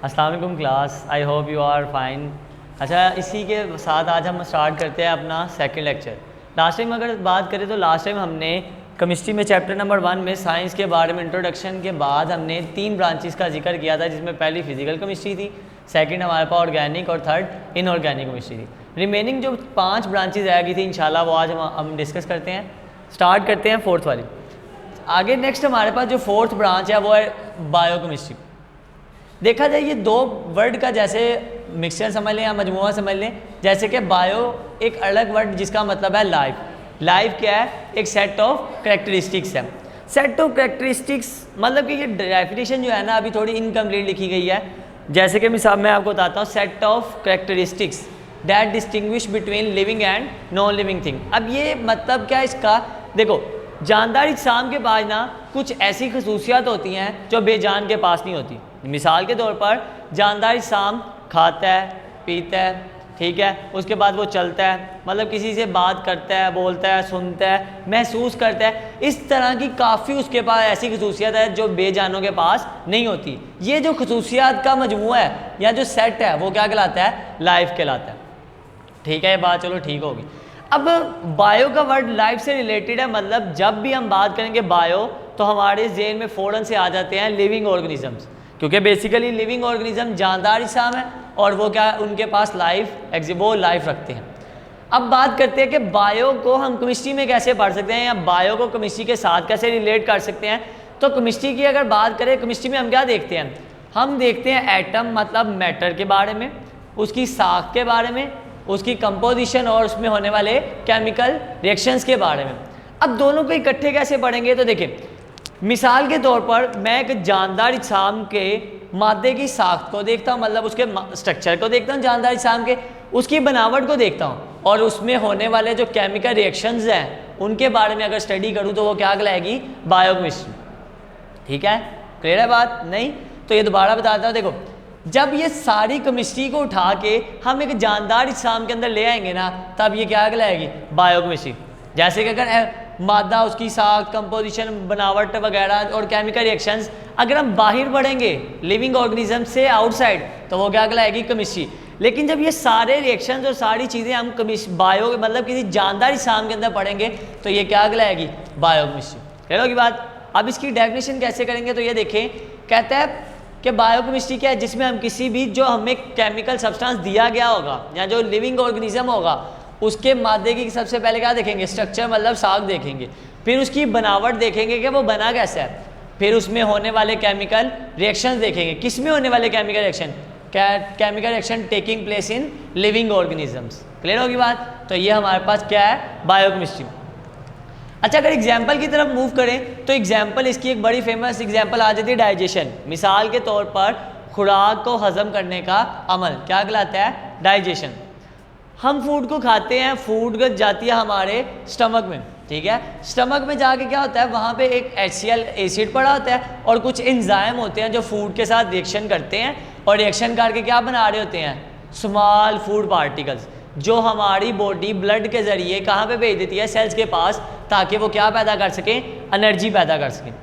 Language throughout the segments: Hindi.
अस्सलाम वालेकुम class, I hope you are fine. अच्छा, इसी के साथ आज हम स्टार्ट करते हैं अपना सेकंड लेक्चर। लास्ट टाइम अगर बात करें तो लास्ट टाइम हमने केमिस्ट्री में चैप्टर नंबर 1 में साइंस के बारे में इंट्रोडक्शन के बाद हमने 3 ब्रांचेस का जिक्र किया था, जिसमें पहली फिजिकल केमिस्ट्री थी, सेकंड हमारे पास ऑर्गेनिक और थर्ड इनऑर्गेनिक केमिस्ट्री थी। रिमेनिंग जो 5 ब्रांचेस रह गई थी इंशाल्लाह वो आज हम डिस्कस करते हैं। स्टार्ट करते हैं फोर्थ वाली। आगे नेक्स्ट हमारे पास जो फोर्थ ब्रांच है वो है बायोकेमिस्ट्री। देखा जाए ये 2 वर्ड का जैसे मिक्सचर समझ लें या मजमूआ समझ लें। जैसे कि बायो एक अलग वर्ड जिसका मतलब है लाइफ। लाइफ क्या है? एक सेट ऑफ कैरेक्टरिस्टिक्स है। सेट ऑफ कैरेक्टरिस्टिक्स मतलब कि ये डेफिनेशन जो है ना अभी थोड़ी इनकम्प्लीट लिखी गई है। जैसे कि मिसाल मैं आपको बताता हूँ, set of characteristics that distinguish between living and non living thing. अब ये मतलब क्या है इसका? देखो, जानदार अजसाम के पास ना कुछ ऐसी खसूसियात होती हैं जो बेजान के पास नहीं होती। मिसाल के तौर पर जानदार अजसाम खाता है, पीता है, ठीक है, उसके बाद वो चलता है, मतलब किसी से बात करता है, बोलता है, सुनता है, महसूस करता है। इस तरह की काफ़ी उसके पास ऐसी खसूसियात है जो बेजानों के पास नहीं होती। ये जो खसूसियात का मजमूआ है या जो सेट है वो क्या कहलाता है? लाइफ कहलाता है। ठीक है, ये बात चलो ठीक होगी। अब बायो का वर्ड लाइफ से रिलेटेड है, मतलब जब भी हम बात करेंगे बायो तो हमारे ज़हन में फ़ौरन से आ जाते हैं लिविंग ऑर्गेनिजम्स, क्योंकि बेसिकली लिविंग ऑर्गेनिज्म जानदार अजसाम है और वो क्या उनके पास वो लाइफ रखते हैं। अब बात करते हैं कि बायो को हम केमिस्ट्री में कैसे पढ़ सकते हैं या बायो को केमिस्ट्री के साथ कैसे रिलेट कर सकते हैं। तो केमिस्ट्री की अगर बात करें, केमिस्ट्री में हम क्या देखते हैं? हम देखते हैं एटम मतलब मैटर के बारे में, उसकी साख के बारे में, उसकी कंपोजिशन और उसमें होने वाले केमिकल रिएक्शंस के बारे में। अब दोनों को इकट्ठे कैसे पढ़ेंगे? तो देखिए, मिसाल के तौर पर मैं एक जानदार अजसाम के मादे की साख्त को देखता हूँ, मतलब उसके स्ट्रक्चर को देखता हूँ, जानदार अजसाम के उसकी बनावट को देखता हूँ और उसमें होने वाले जो केमिकल रिएक्शंस हैं उनके बारे में अगर स्टडी करूँ तो वो क्या कहलाएगी? बायोकेमिस्ट्री। ठीक है, क्लियर है बात? नहीं तो ये दोबारा बताता हूँ। देखो, जब ये सारी केमिस्ट्री को उठा के हम एक जानदार अजसाम के अंदर ले आएंगे ना, तब ये क्या कहलाएगी? बायोकेमिस्ट्री। जैसे कि अगर मादा, उसकी साख, कंपोजिशन, बनावट वगैरह और केमिकल रिएक्शंस अगर हम बाहर पढ़ेंगे लिविंग ऑर्गेनिज्म से आउटसाइड तो वो क्या कहलाएगी? केमिस्ट्री। लेकिन जब ये सारे रिएक्शंस और सारी चीज़ें हम बायो मतलब किसी जानदार अजसाम के अंदर पढ़ेंगे तो ये क्या कहलाएगी? बायोकेमिस्ट्री। क्लियर होगी बात? अब इसकी डेफिनेशन कैसे करेंगे? तो ये देखें, कहता है कि बायोकेमिस्ट्री क्या है? जिसमें हम किसी भी जो हमें केमिकल सब्सटेंस दिया गया होगा या जो लिविंग ऑर्गेनिज्म होगा उसके मादे की सबसे पहले क्या देखेंगे? स्ट्रक्चर मतलब साख देखेंगे, फिर उसकी बनावट देखेंगे कि वो बना कैसा है, फिर उसमें होने वाले केमिकल रिएक्शंस देखेंगे। किस में होने वाले chemical reaction? Chemical reaction taking place in living organisms. Clear होगी बात? तो ये हमारे पास क्या है? बायोकेमिस्ट्री। अच्छा, अगर एग्जाम्पल की तरफ मूव करें तो एग्जाम्पल इसकी एक बड़ी फेमस एग्जाम्पल आ जाती है डाइजेशन। मिसाल के तौर पर खुराक को हजम करने का अमल क्या कहलाता है? डाइजेशन। हम फूड को खाते हैं, फूड जाती है हमारे स्टमक में, ठीक है। स्टमक में जाके क्या होता है? वहाँ पे एक HCl एसिड पड़ा होता है और कुछ एंजाइम होते हैं जो फूड के साथ रिएक्शन करते हैं और रिएक्शन करके क्या बना रहे होते हैं? स्मॉल फूड पार्टिकल्स, जो हमारी बॉडी ब्लड के ज़रिए कहाँ पे भेज देती है? सेल्स के पास, ताकि वो क्या पैदा कर सकें? एनर्जी पैदा कर सकें।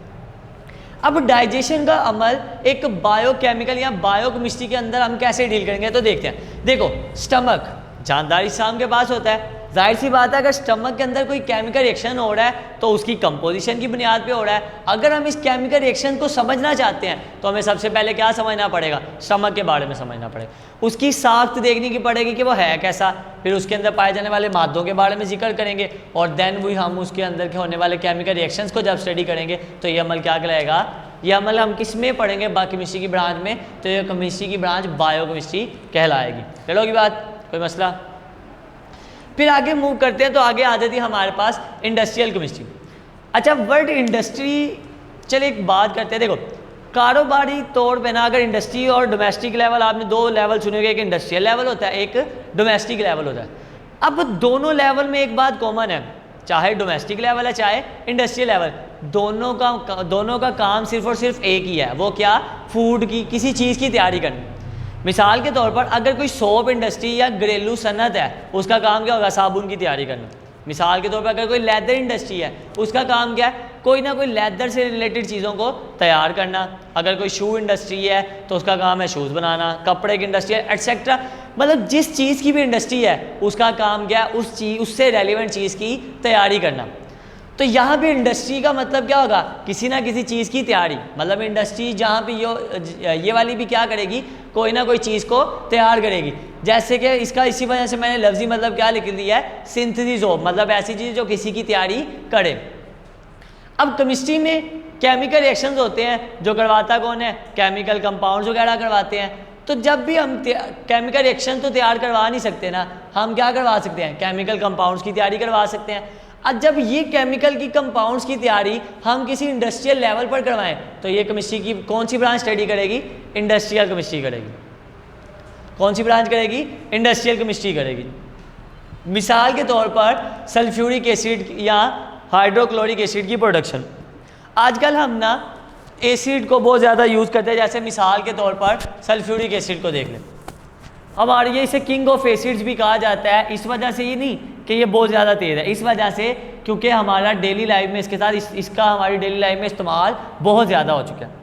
अब डाइजेशन का अमल एक बायोकेमिकल या बायोकेमिस्ट्री के अंदर हम कैसे डील करेंगे? तो देखते हैं। देखो, स्टमक जानदार अजसाम के पास होता है, जाहिर सी बात है अगर स्टमक के अंदर कोई केमिकल रिएक्शन हो रहा है तो उसकी कंपोजिशन की बुनियाद पे हो रहा है। अगर हम इस केमिकल रिएक्शन को समझना चाहते हैं तो हमें सबसे पहले क्या समझना पड़ेगा? स्टमक के बारे में समझना पड़ेगा, उसकी साख्त देखने की पड़ेगी कि वो है कैसा, फिर उसके अंदर पाए जाने वाले मादों के बारे में जिक्र करेंगे और देन वही हम उसके अंदर के होने वाले केमिकल रिएक्शंस को जब स्टडी करेंगे तो ये अमल क्या कहलाएगा? ये अमल हम किस में पढ़ेंगे? केमिस्ट्री की ब्रांच में। तो ये केमिस्ट्री की ब्रांच बायोकेमिस्ट्री कहलाएगी। चलोगी बात? कोई मसला? फिर आगे मूव करते हैं तो आगे आ जाती है हमारे पास इंडस्ट्रियल केमिस्ट्री। अच्छा, वर्ड इंडस्ट्री, चलिए एक बात करते हैं। देखो, कारोबारी तौर पे ना अगर इंडस्ट्री और डोमेस्टिक लेवल, आपने 2 लेवल सुनेंगे, एक इंडस्ट्रियल लेवल होता है, एक डोमेस्टिक लेवल होता है। अब दोनों लेवल में एक बात कॉमन है, चाहे डोमेस्टिक लेवल है चाहे इंडस्ट्रियल लेवल, दोनों का काम सिर्फ और सिर्फ एक ही है। वो क्या? फूड की, किसी चीज़ की तैयारी करनी। मिसाल के तौर पर अगर कोई सोप इंडस्ट्री या घरेलू सनत है, उसका काम क्या होगा? साबुन की तैयारी करना। मिसाल के तौर पर अगर कोई लेदर इंडस्ट्री है, उसका काम क्या है? कोई ना कोई लेदर से रिलेटेड चीज़ों को तैयार करना। अगर कोई शू इंडस्ट्री है तो उसका काम है शूज़ बनाना, कपड़े की इंडस्ट्री है एटसेट्रा, मतलब जिस चीज़ की भी इंडस्ट्री है उसका काम क्या है, उससे रेलिवेंट चीज़ की तैयारी करना। तो यहाँ पे इंडस्ट्री का मतलब क्या होगा, किसी ना किसी चीज़ की तैयारी, मतलब इंडस्ट्री जहाँ पे ये वाली भी क्या करेगी, कोई ना कोई चीज़ को तैयार करेगी। जैसे कि इसका इसी वजह से मैंने लफ्ज़ी मतलब क्या लिख दिया है, सिंथेसिस ऑफ, मतलब ऐसी चीज़ जो किसी की तैयारी करे। अब केमिस्ट्री में केमिकल रिएक्शंस होते हैं, जो करवाता कौन है, केमिकल कंपाउंड्स वगैरह करवाते हैं। तो जब भी हम केमिकल रिएक्शन तो तैयार करवा नहीं सकते ना, हम क्या करवा सकते हैं, केमिकल कंपाउंड्स की तैयारी करवा सकते हैं। अब जब ये केमिकल की कंपाउंड्स की तैयारी हम किसी इंडस्ट्रियल लेवल पर करवाएं तो ये केमिस्ट्री की कौन सी ब्रांच स्टडी करेगी, इंडस्ट्रियल केमिस्ट्री करेगी। कौन सी ब्रांच करेगी, इंडस्ट्रियल केमिस्ट्री करेगी। मिसाल के तौर पर सल्फ्यूरिक एसिड या हाइड्रोक्लोरिक एसिड की प्रोडक्शन, आजकल हम ना एसिड को बहुत ज़्यादा यूज़ करते हैं। जैसे मिसाल के तौर पर सल्फ्यूरिक एसिड को देख लें, हमारे ये इसे किंग ऑफ एसिड्स भी कहा जाता है। इस वजह से ये नहीं कि ये बहुत ज़्यादा तेज़ है, इस वजह से क्योंकि हमारा डेली लाइफ में इसके साथ इसका हमारी डेली लाइफ में इस्तेमाल बहुत ज़्यादा हो चुका है।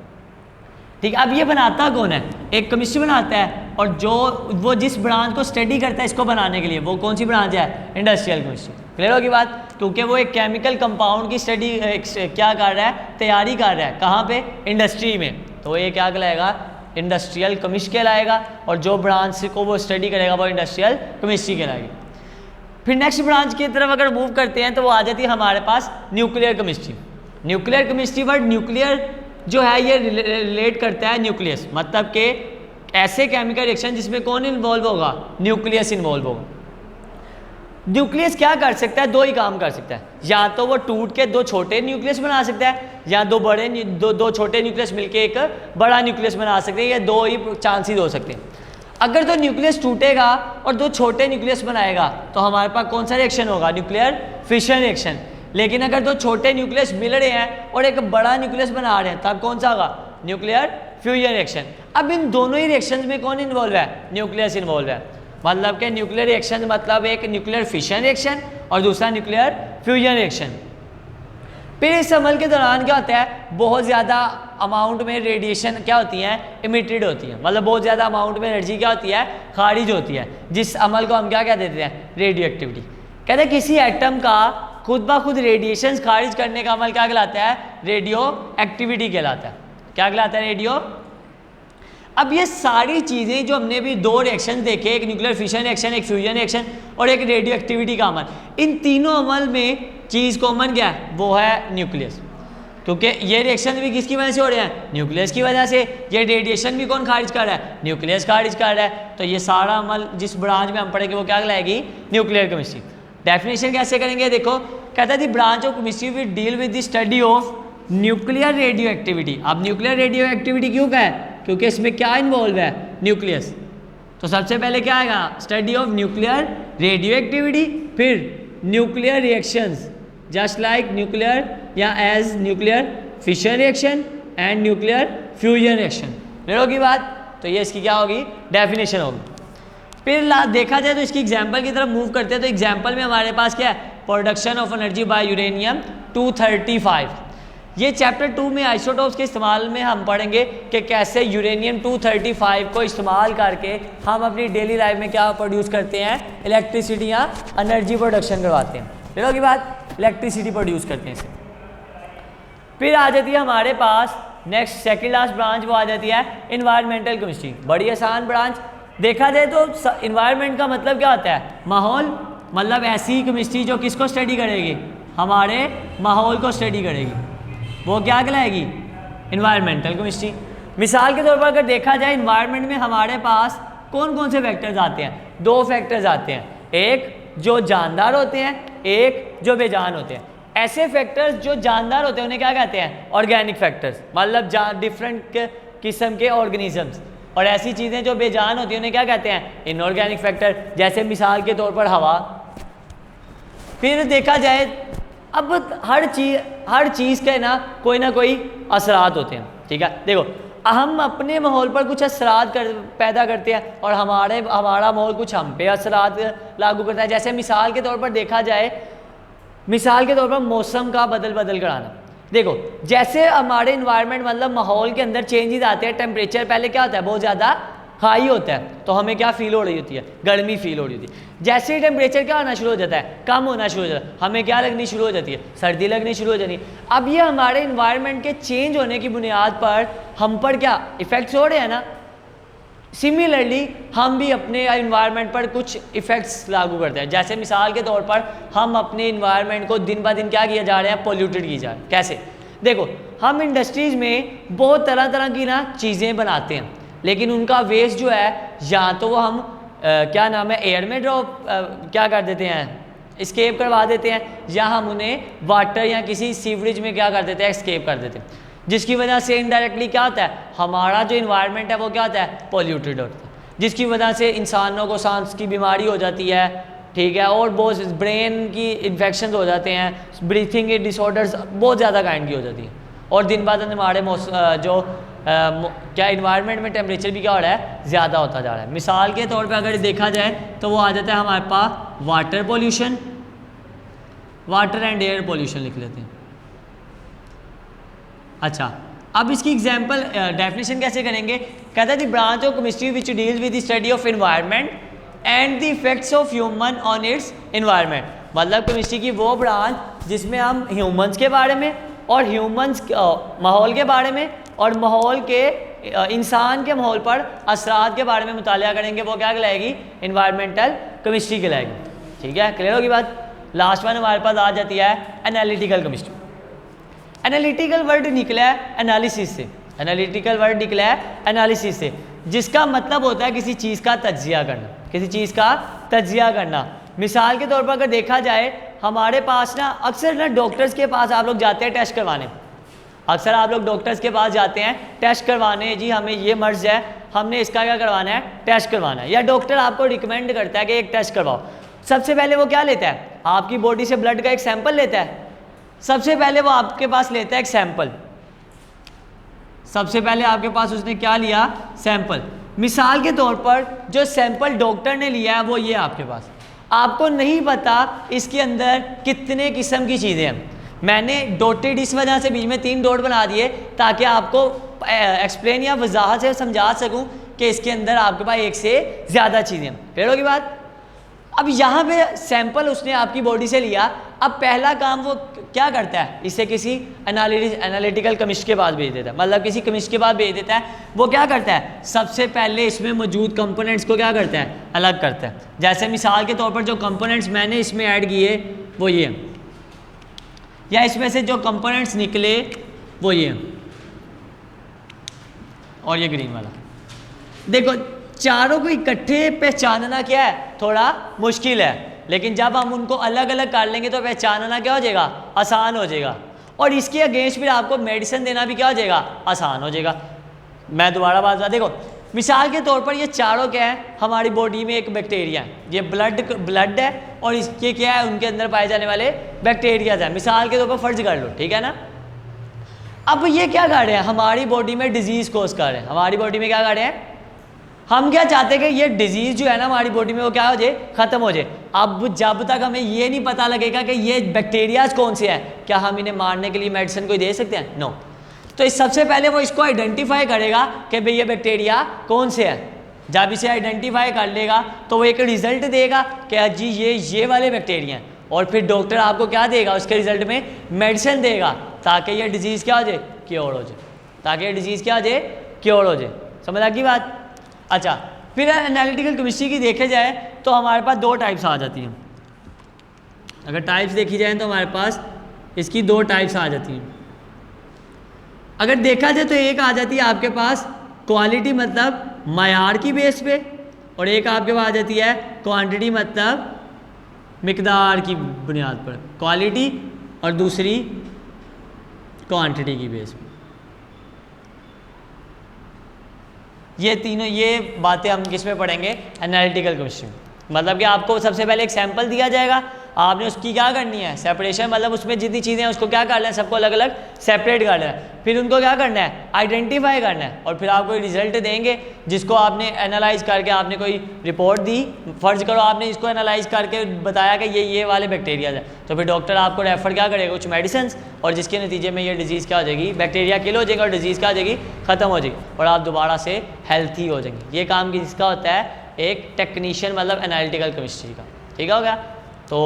ठीक है, अब ये बनाता कौन है, एक केमिस्ट्री बनाता है, और जो वो जिस ब्रांच को स्टडी करता है इसको बनाने के लिए, वो कौन सी ब्रांच है, इंडस्ट्रियल केमिस्ट्री। क्लियर होगी बात, क्योंकि वो एक केमिकल कंपाउंड की स्टडी क्या कर रहा है, तैयारी कर रहा है, कहाँ पे, इंडस्ट्री में। तो ये क्या कहलाएगा, इंडस्ट्रियल केमिस्ट्री कहलाएगा, और जो ब्रांच को वो स्टडी करेगा वो इंडस्ट्रियल केमिस्ट्री कहलाएगी। फिर नेक्स्ट ब्रांच की तरफ अगर मूव करते हैं तो वो आ जाती है हमारे पास nuclear chemistry. Nuclear chemistry word nuclear जो है ये रिलेट करता है न्यूक्लियस, मतलब कि ऐसे केमिकल रिएक्शन जिसमें कौन इन्वॉल्व होगा, न्यूक्लियस इन्वॉल्व होगा। न्यूक्लियस क्या कर सकता है, दो ही काम कर सकता है, या तो वो टूट के दो छोटे न्यूक्लियस बना सकता है, या दो छोटे न्यूक्लियस मिलके एक बड़ा न्यूक्लियस बना सकते हैं। ये दो ही चांसेस हो सकते हैं। अगर तो न्यूक्लियस टूटेगा और दो छोटे न्यूक्लियस बनाएगा तो हमारे पास कौन सा रिएक्शन होगा, न्यूक्लियर फिशन रिएक्शन। लेकिन अगर दो छोटे न्यूक्लियस मिल रहे हैं और एक बड़ा न्यूक्लियस बना रहे हैं तब कौन सा होगा, न्यूक्लियर फ्यूजन रिएक्शन। अब इन दोनों ही रिएक्शंस में कौन इन्वॉल्व है, न्यूक्लियस इन्वॉल्व है। मतलब कि न्यूक्लियर रिएक्शन मतलब एक न्यूक्लियर फिशन रिएक्शन और दूसरा न्यूक्लियर फ्यूजन रिएक्शन। फिर इस अमल के दौरान क्या होता है, बहुत ज़्यादा अमाउंट में रेडिएशन क्या होती हैं, इमिटेड होती है, मतलब बहुत ज़्यादा अमाउंट में एनर्जी क्या होती है, खारिज होती है, जिस अमल को हम क्या कह देते हैं, रेडियो एक्टिविटी। कहते हैं किसी एटम का खुद ब खुद रेडिएशन खारिज करने का अमल क्या कहलाता है, रेडियो एक्टिविटी कहलाता है। क्या कहलाता है, रेडियो। अब ये सारी चीज़ें जो हमने भी दो रिएक्शन देखे, एक न्यूक्लियर फिशन रिएक्शन, एक फ्यूजन रिएक्शन और एक रेडियो एक्टिविटी का अमल, इन तीनों अमल में चीज़ कॉमन क्या है, वो है न्यूक्लियस। क्योंकि ये रिएक्शन भी किसकी वजह से हो रहे हैं, न्यूक्लियस की वजह से। ये रेडिएशन भी कौन खारिज कर रहा है, न्यूक्लियस खारिज कर रहा है। तो ये सारा अमल जिस ब्रांच में हम पढ़ेंगे वो क्या कहलाएगी, न्यूक्लियर केमिस्ट्री। डेफिनेशन कैसे करेंगे, देखो कहता है दी branch of chemistry will deal with the study of nuclear radio activity. अब न्यूक्लियर रेडियो एक्टिविटी क्यों का है, क्योंकि इसमें क्या इन्वॉल्व है, न्यूक्लियस। तो सबसे पहले क्या आएगा, study of nuclear radio activity, फिर nuclear reactions just like nuclear या as nuclear fission reaction and nuclear fusion reaction. Clear होगी बात। तो ये इसकी क्या होगी, डेफिनेशन होगी। फिर देखा जाए तो इसकी एग्जाम्पल की तरफ मूव करते हैं। तो एग्जाम्पल में हमारे पास क्या है, production of energy by uranium 235। ये चैप्टर 2 में आइसोटोप्स के इस्तेमाल में हम पढ़ेंगे कि कैसे यूरेनियम 235 को इस्तेमाल करके हम अपनी डेली लाइफ में क्या प्रोड्यूस करते हैं, इलेक्ट्रिसिटी या एनर्जी प्रोडक्शन करवाते हैं। फिर होगी बात, इलेक्ट्रिसिटी प्रोड्यूस करते हैं इसे। फिर आ जाती है हमारे पास नेक्स्ट सेकेंड लास्ट ब्रांच, वो आ जाती है इन्वायरमेंटल केमिस्ट्री। बड़ी आसान ब्रांच। देखा जाए तो इन्वायरमेंट का मतलब क्या होता है, माहौल, मतलब ऐसी केमिस्ट्री जो किसको स्टडी करेगी, हमारे माहौल को स्टडी करेगी, वो क्या कहलाएगी, इन्वायरमेंटल केमिस्ट्री। मिसाल के तौर पर अगर देखा जाए इन्वायरमेंट में हमारे पास कौन कौन से फैक्टर्स आते हैं, दो फैक्टर्स आते हैं, एक जो जानदार होते हैं, एक जो बेजान होते हैं। ऐसे फैक्टर्स जो जानदार होते हैं उन्हें क्या कहते हैं, ऑर्गेनिक फैक्टर्स, मतलब डिफरेंट किस्म के ऑर्गेनिजम्स। और ऐसी चीज़ें जो बेजान होती हैं उन्हें क्या कहते हैं, इनऑर्गेनिक फैक्टर, जैसे मिसाल के तौर पर हवा। फिर देखा जाए अब हर चीज़ के ना कोई असरात होते हैं। ठीक है, देखो हम अपने माहौल पर कुछ असरात पैदा करते हैं और हमारा माहौल कुछ हम पे असरात लागू करता है। जैसे मिसाल के तौर पर देखा जाए, मिसाल के तौर पर मौसम का बदल कर आना। देखो जैसे हमारे इन्वायरमेंट मतलब माहौल के अंदर चेंजेस आते हैं, टेम्परेचर पहले क्या होता है बहुत ज़्यादा हाई होता है तो हमें क्या फील हो रही होती है, गर्मी फील हो रही होती है। जैसे ही टेम्परेचर क्या होना शुरू हो जाता है, कम होना शुरू हो जाता है, हमें क्या लगनी शुरू हो जाती है, सर्दी लगनी शुरू हो जाती है। अब ये हमारे इन्वायरमेंट के चेंज होने की बुनियाद पर हम पर क्या इफ़ेक्ट्स हो रहे हैं ना, सिमिलरली हम भी अपने इन्वायरमेंट पर कुछ इफ़ेक्ट्स लागू करते हैं। जैसे मिसाल के तौर पर हम अपने इन्वायरमेंट को दिन ब दिन क्या किया जा रहे हैं, पोल्यूटेड किया जा रहा है। कैसे, देखो हम इंडस्ट्रीज़ में बहुत तरह तरह की ना चीज़ें बनाते हैं, लेकिन उनका वेस्ट जो है या तो वो हम क्या नाम है एयर में ड्रॉप क्या कर देते हैं, स्केप करवा देते हैं, या हम उन्हें वाटर या किसी सीवरेज में क्या कर देते हैं, स्केप कर देते हैं, जिसकी वजह से इनडायरेक्टली क्या होता है, हमारा जो इन्वायरमेंट है वो क्या होता है, पोल्यूटेड होता है, जिसकी वजह से इंसानों को सांस की बीमारी हो जाती है, ठीक है, और बहुत ब्रेन की इन्फेक्शन हो जाते हैं, ब्रीथिंग के डिसऑर्डर्स बहुत ज़्यादा काइंड की हो जाती हैं, और दिन ब दिन हमारे जो क्या इन्वायरमेंट में टेम्परेचर भी क्या हो रहा है, ज़्यादा होता जा रहा है। मिसाल के तौर पे अगर देखा जाए तो वो आ जाता है हमारे पास water pollution, water and air pollution लिख लेते हैं। अच्छा, अब इसकी एग्जांपल डेफिनेशन कैसे करेंगे, कहता है the branch of chemistry which deals with the study of environment and the effects of human on it's environment. मतलब केमिस्ट्री की वो ब्रांच जिसमें हम ह्यूमंस के बारे में और ह्यूमंस माहौल के बारे में और माहौल के इंसान के माहौल पर असरात के बारे में मुतालिया करेंगे, वो क्या कहलाएगी, एनवायरमेंटल केमिस्ट्री कहलाएगी। ठीक है, क्लियर होगी बात। लास्ट वन हमारे पास आ जाती है एनालिटिकल केमिस्ट्री। एनालिटिकल वर्ड निकला है एनालिसिस से, एनालिटिकल वर्ड निकला है एनालिसिस से, जिसका मतलब होता है किसी चीज़ का तज्जिया करना, किसी चीज़ का तज्जिया करना। मिसाल के तौर पर अगर देखा जाए हमारे पास ना अक्सर ना डॉक्टर्स के पास आप लोग जाते हैं टेस्ट करवाने, अक्सर आप लोग डॉक्टर्स के पास जाते हैं टेस्ट करवाने, जी हमें ये मर्ज है, हमने इसका क्या करवाना है, टेस्ट करवाना है, या डॉक्टर आपको रिकमेंड करता है कि एक टेस्ट करवाओ। सबसे पहले वो क्या लेता है, आपकी बॉडी से ब्लड का एक सैंपल लेता है। सबसे पहले वो आपके पास लेता है एक सैंपल, सबसे पहले आपके पास उसने क्या लिया, सैंपल। मिसाल के तौर पर जो सैंपल डॉक्टर ने लिया है वो ये आपके पास, आपको नहीं पता इसके अंदर कितने किस्म की चीज़ें हैं। मैंने डॉटेड इस वजह से बीच में 3 डॉट बना दिए ताकि आपको एक्सप्लेन या वजाहत से समझा सकूं कि इसके अंदर आपके पास एक से ज़्यादा चीज़ें। क्लियर होगी बात। अब यहाँ पे सैंपल उसने आपकी बॉडी से लिया, अब पहला काम वो क्या करता है, इसे किसी एनालिटिकल केमिस्ट के पास भेज देता है, मतलब किसी केमिस्ट के पास भेज देता है। वो क्या करता है, सबसे पहले इसमें मौजूद कंपोनेंट्स को क्या करता है, अलग करता है। जैसे मिसाल के तौर पर जो कंपोनेंट्स मैंने इसमें ऐड किए वो ये, या इसमें से जो कंपोनेंट्स निकले वो ये, और ये ग्रीन वाला। देखो चारों को इकट्ठे पहचानना क्या है, थोड़ा मुश्किल है, लेकिन जब हम उनको अलग अलग कर लेंगे तो पहचानना क्या हो जाएगा, आसान हो जाएगा। और इसके अगेंस्ट फिर आपको मेडिसिन देना भी क्या हो जाएगा, आसान हो जाएगा। मैं दोबारा बात बता, देखो मिसाल के तौर पर ये चारों क्या है, हमारी बॉडी में एक बैक्टीरिया है, ये ब्लड है, और इसके क्या है, उनके अंदर पाए जाने वाले बैक्टीरियाज हैं। मिसाल के तौर पर फर्ज कर लो, ठीक है ना। अब ये क्या कर रहे हैं, हमारी बॉडी में डिजीज़ कोज कर रहे हैं, हमारी बॉडी में क्या कर रहे हैं, हम क्या चाहते हैं कि ये डिजीज़ जो है ना हमारी बॉडी में वो क्या हो जाए, ख़त्म हो जाए। अब जब तक हमें ये नहीं पता लगेगा कि ये बैक्टीरियाज कौन से हैं, क्या हम इन्हें मारने के लिए मेडिसिन कोई दे सकते हैं, नो। तो इस सबसे पहले वो इसको आइडेंटिफाई करेगा कि भाई ये बैक्टीरिया कौन से हैं। जब इसे आइडेंटिफाई कर लेगा तो वो एक रिज़ल्ट देगा कि जी ये वाले बैक्टीरिया हैं, और फिर डॉक्टर आपको क्या देगा, उसके रिज़ल्ट में मेडिसिन देगा ताकि ये डिजीज़ क्या हो जाए, क्योर हो जाए, ताकि ये डिजीज़ क्या हो जाए, क्योर हो जाए। समझ आ गई बात। अच्छा, फिर एनालिटिकल केमिस्ट्री की देखे जाए तो हमारे पास 2 टाइप्स आ जाती हैं। अगर टाइप्स देखी जाए तो हमारे पास इसकी 2 टाइप्स आ जाती हैं। अगर देखा जाए तो एक आ जाती है आपके पास क्वालिटी मतलब मयार की बेस पे, और एक आपके पास आ जाती है क्वांटिटी मतलब मिकदार की बुनियाद पर, क्वालिटी और दूसरी क्वांटिटी की बेस पे। ये तीनों ये बातें हम किस में पढ़ेंगे, एनालिटिकल केमिस्ट्री। मतलब कि आपको सबसे पहले एक सैंपल दिया जाएगा, आपने उसकी क्या करनी है सेपरेशन, मतलब उसमें जितनी चीज़ें हैं उसको क्या कर लेना है, सबको अलग अलग सेपरेट कर लेना है, फिर उनको क्या करना है आइडेंटिफाई करना है, और फिर आपको रिजल्ट देंगे जिसको आपने एनालाइज करके आपने कोई रिपोर्ट दी, फ़र्ज़ करो आपने इसको एनालाइज करके बताया कि ये वाले बैक्टीरिया है, तो फिर डॉक्टर आपको रेफ़र क्या करेगा कुछ मेडिसिन, और जिसके नतीजे में ये डिजीज़ क्या हो जाएगी, बैक्टीरिया किल हो जाएगा और डिजीज़ क्या हो जाएगी ख़त्म हो जाएगी और आप दोबारा से हेल्थी हो जाएंगे। ये काम किसका होता है, एक टेक्नीशियन मतलब एनालिटिकल केमिस्ट्री का। ठीक हो गया, तो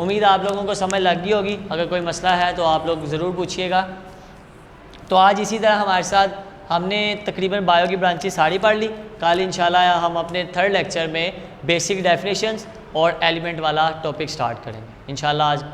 उम्मीद है आप लोगों को समझ लग गई होगी। अगर कोई मसला है तो आप लोग ज़रूर पूछिएगा। तो आज इसी तरह हमारे साथ हमने तकरीबन बायो की ब्रांचेस सारी पढ़ ली। कल इंशाल्लाह हम अपने थर्ड लेक्चर में बेसिक डेफिनेशंस और एलिमेंट वाला टॉपिक स्टार्ट करेंगे इंशाल्लाह। आज